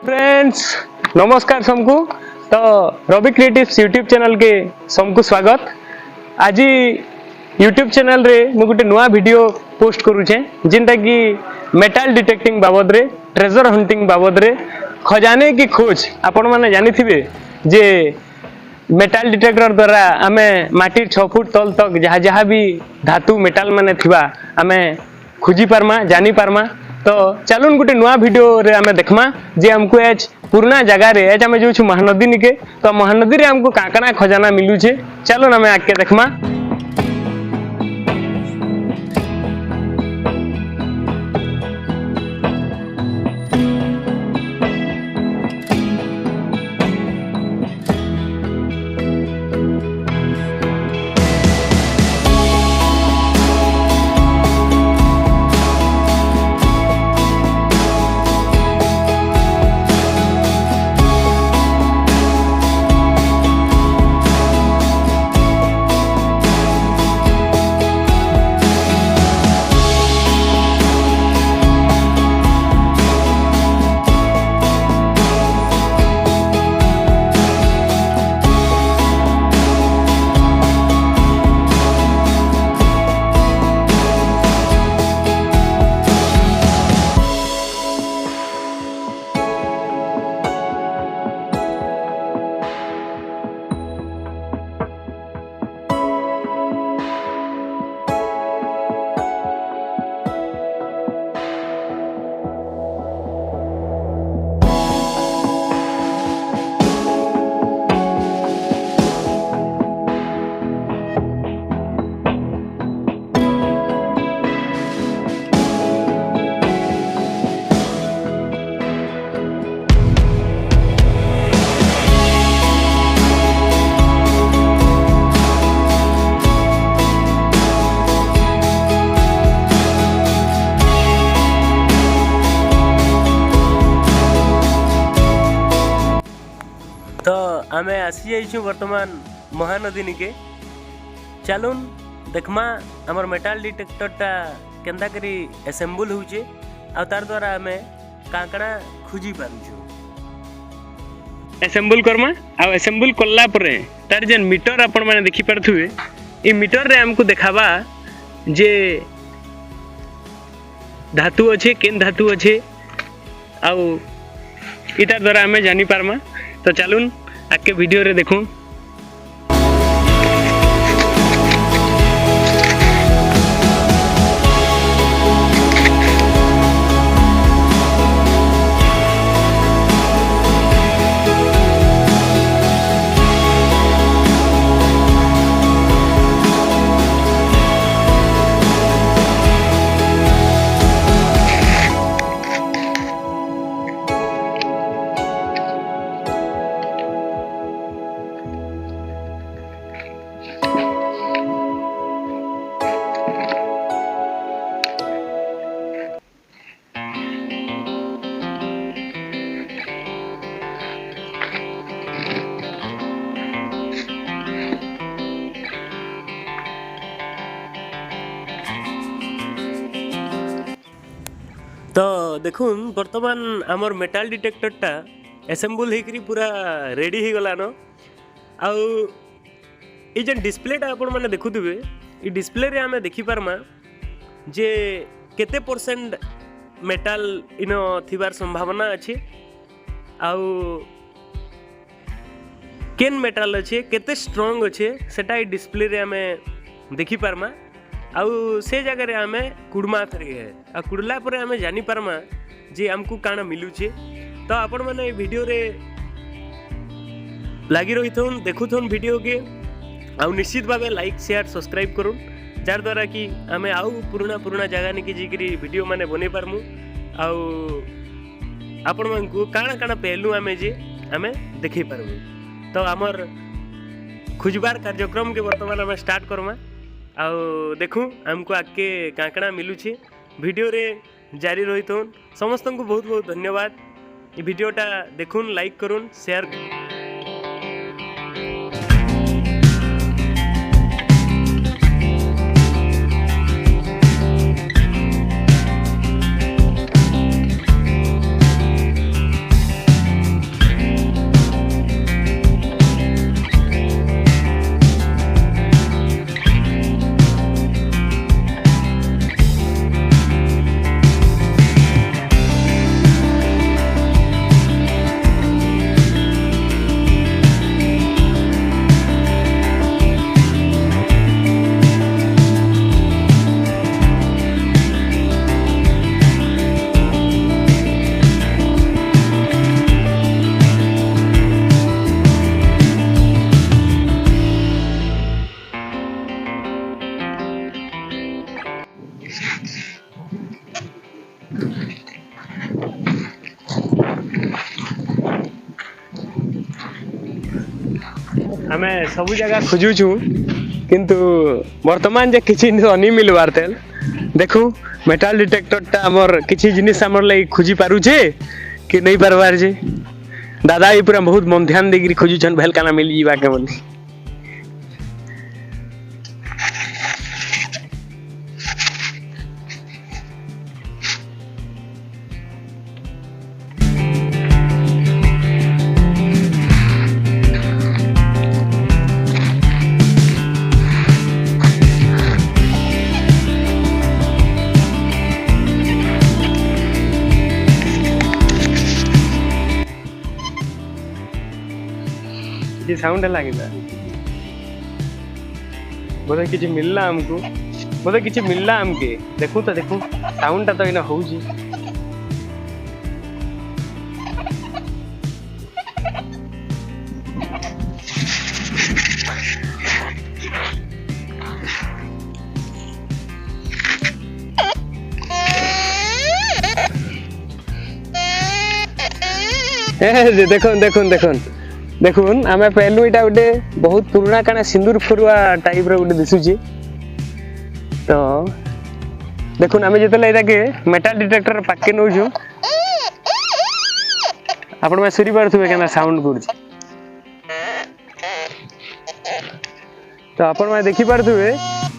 Friends नमस्कार सबको। तो रवि क्रिएटिव्स यूट्यूब चैनल के सबको स्वागत। आज यूट्यूब चैनल रे मु गोटे नुआ वीडियो पोस्ट करूचे जिनटा कि मेटल डिटेक्टिंग बाबद रे, ट्रेजर हंटिंग बाबद रे, खजाने की खोज। आपण माने जानि थिबे जे मेटल डिटेक्टर द्वारा आमे माटी 6 फुट तल तक जहाँ जहाँ भी धातु मेटल माने थिबा आमे खोजी पारमा, जानी पारमा। तो चलून गोटे नुआ वीडियो रे आमे देखमा जे हमको एज पुराना जगह रे एज आमे जो महानदी निके तो महानदी रे हमको काकना खजाना मिलू छे। चलो आमे आके देखमा। तो आमे आसी जाइछु वर्तमान महानदी निके। चलून देखमा हमर मेटल डिटेक्टर टा केंदा करी असेंबल होउचे आ तार द्वारा आमे काकड़ा खोजी पारुछु। असेंबल करमा आ असेंबल करला परे तार जेन मीटर आपण माने देखि परथुवे ई मीटर रे हमको देखाबा जे धातु अच्छे केन धातु अच्छे आ इतार द्वारा आमे जानी पारमा। तो चलून आके वीडियो रे देखूं। तो देखुन वर्तमान आमर मेटल डिटेक्टर टा असेंबल होकरी पूरा रेडी हो गलान। आउ ये जेन डिस्प्लेटा आपण माने देखुथिबे ई डिस्प्ले रे आमे देखि पारमा जे केते परसेंट मेटल इनो थिबार संभावना अछि आउ केन मेटल अच्छे केते स्ट्रांग अच्छे सेटा ई डिस्प्ले रे आमे देखि पारमा। आउ से जगह रे आमे कुड़मा फेर है आ कुड़ला परे आमे जानी पारमा जे हमकु काना मिलू छे। तो आपण माने वीडियो रे लागी रहिथोन देखुथोन वीडियो के आउ निश्चित भाबे लाइक शेयर सब्सक्राइब करूँ जार द्वारा कि आमे आउ पुराना जगह निके जिकरी वीडियो माने बने पारमु आउ आपण मानकु काना काना पहलू आमे जे आमे देखै पारमु। तो आमर खुजबार कार्यक्रम के वर्तमान आमे स्टार्ट करमा आउ देखूँ हमको आगे काकड़ा मिलू छे। वीडियो रे जारी रही तो समस्त को बहुत बहुत धन्यवाद। ये वीडियोटा देखून लाइक करूँ शेयर आमे सब जगह खोजुछु किंतु वर्तमान जे किछि नहीं मिलवार तेल देखू मेटाल डिटेक्टर टा हमर किछि जिनिस हमर लई खोजी पारू छे कि नहीं पारबार जे दादा ये पूरा बहुत मन ध्यान देगिरी खोजु छन भेल काना मिल जीवा के बोली ये साउंड लगे बोधे किसी मिलला हमको बोधे किसी मिलला हमके देखू तो देखू साउंड तो इना हो जी देखो देखो देखो देखुन आमे पहलू इटा उडे बहुत पुराना काना सिंदूर फरुआ टाइप रो उडे दिसुची तो देखुन आमे जेतले इटा के मेटल डिटेक्टर पाके नउजु आपण में सुरी पारथुबे केना साउंड करछि तो आपण में देखि पारथुबे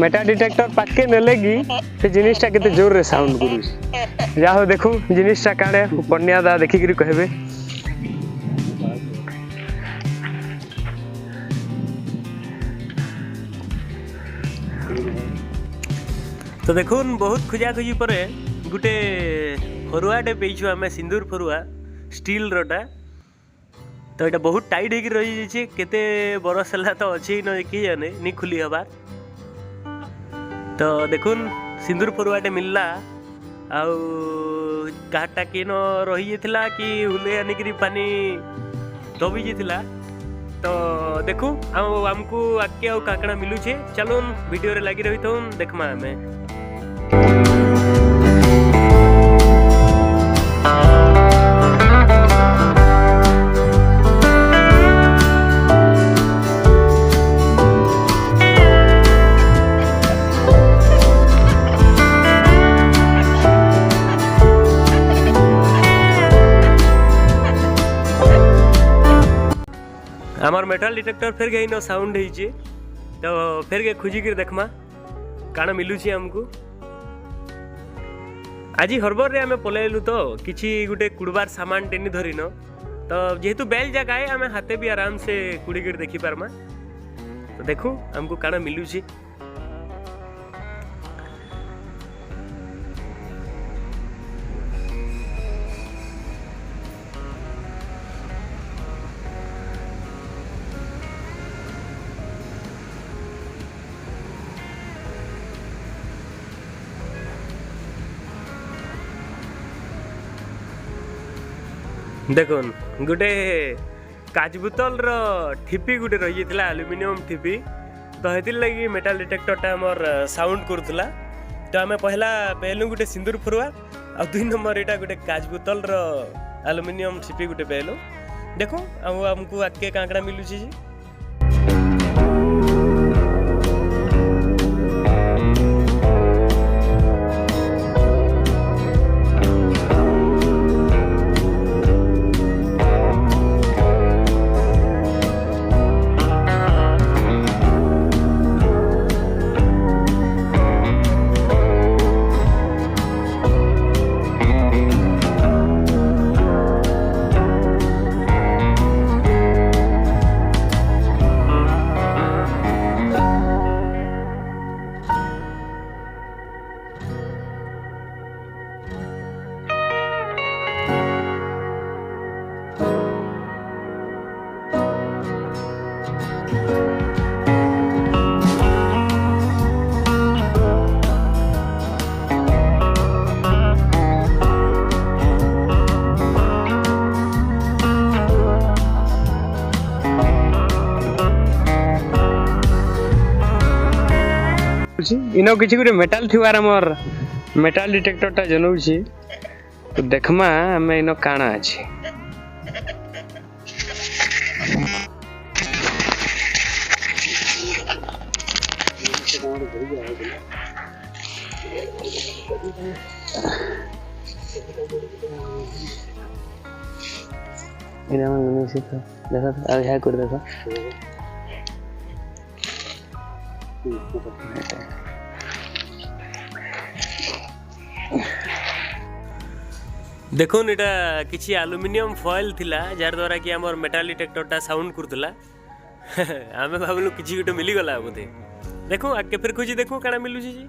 मेटल डिटेक्टर पाके नेलेगी से जिनिसटा केते जोर रे साउंड करूछि जा हो देखु जिनिसटा काडे पन्या दा देखि करी कहबे तो देखुन बहुत खुजा खुजी पर गोटे फरुआटे पेयछु आमे सिंदूर फरुआ स्टील रोटा तो ये बहुत टाइट होकर रही जाइए केते बरस है तो अच्छे न कि जाने नहीं खुली हबार तो देखुन सिंदूर फरुआटे मिलला आउ काटा के न रही जाइथिला कि हुले आनिकरी पानी दबी जाइथिला तो देखू आमको आगे आउ काकड़ा मिलू छे चलून वीडियो रे लगी रही तो देखमा हमें आमार मेटल डिटेक्टर फिर गई न साउंड है तो फिर के खुजी कर देखमा काना मिलू छी हमको आज हरबर रे आमे पलेलु तो किछि गुटे कुड़बार सामान टेनी धरिन तो जेहेतु बेल जगह है आमे हाथे भी आराम से कुड़ी कर देखि पारमा तो देखू हमको काना मिलू छी देखुन गोटे काच बोतल रो ठिपी गोटे रही जाता एल्युमिनियम ठिपी तो हेतिर लगी मेटल डिटेक्टरटा हमर साउंड करूला तो आम पहला पहलू गोटे सिंदूर फरुआ आ 2 नंबर एटा गोटे काच बोतल रो एल्युमिनियम ठिपी गोटे पहलू देखो हमको आगे काकड़ा मिलू छी इनो किसी गोटे मेटाल थिवार हमर मेटाल डिटेक्टर टा जनौछि तो देखमा हमें इनो काना अछि ଏଇଟା ଆମର ମିଳୁଛି ତ ଦେଖ ଆଉ ଏହା କରି ଦେଖ देखुन एटा किसी एल्युमिनियम फॉइल थिला जार द्वारा कि हमर मेटाल डिटेक्टरटा साउंड करतला आमे भाबलु किछि गोटे मिली गला बोधे देखो आके फिर खोजी देखो काना मिलु छी जी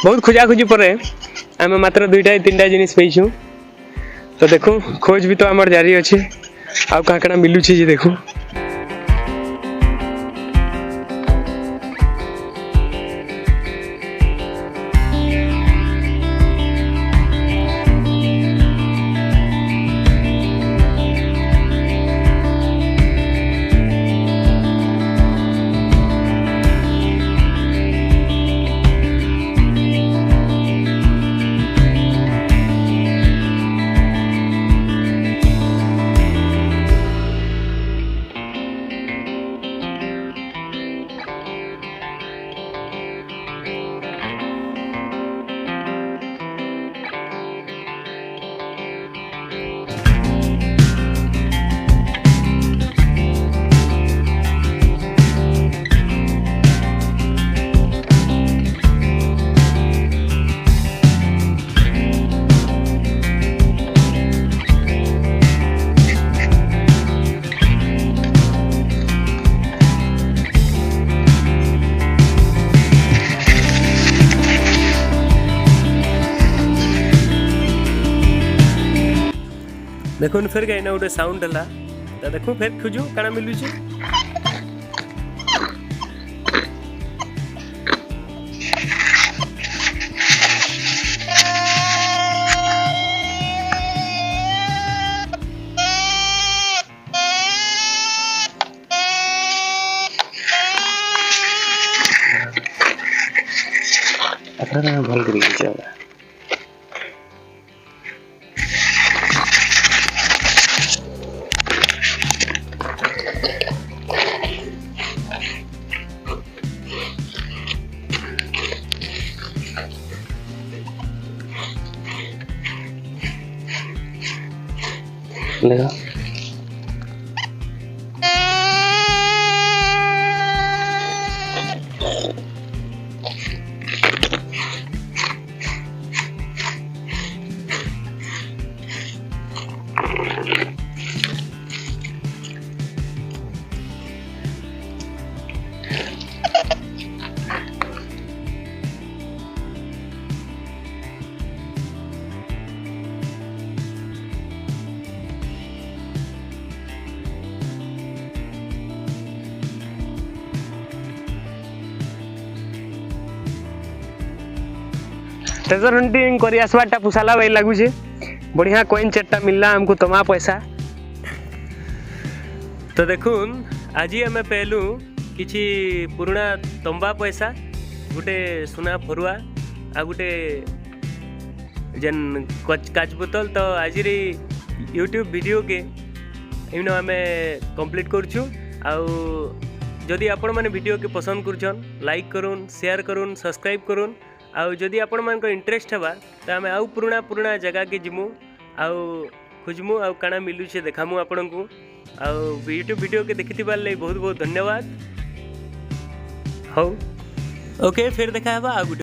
बहुत खोजा खोजी पर आम मात्र 2-3टा जिनिस पैछु तो देखो खोज भी तो आमर जारी अच्छे आउ काकड़ा मिलू छी देखो देखो फिर कहीं ना गोटे साउंड है तो देखो फिर खोजो काना मिलू छी अथरा भल करी छी देखो ट्रेजर हंटिंग करी आसवाटा पुसाला भाई लगुचे बढ़िया कॉइन चेटा मिलला हमको तमा पैसा तो देखुन आज आम पेलु किछि पुराना तंबा पैसा गोटे सुना फरुआ आ गोटे जेन काच बोतल तो आज यूट्यूब वीडियो के इन आम कंप्लीट करछु आउ जदि आपण माने वीडियो के पसंद करछन लाइक करूँ शेयर करूँ सब्सक्राइब करूँ आउ जदि आपण मान इंटरेस्ट हेबा तो आम आउ पुराना जगह के जिमु आउ खोजमु आउ काना मिलू से देखामु आपण को आउ यूट्यूब वीडियो के देखिथिबार ले बहुत बहुत धन्यवाद। हो ओके फिर देखा हेबा आउ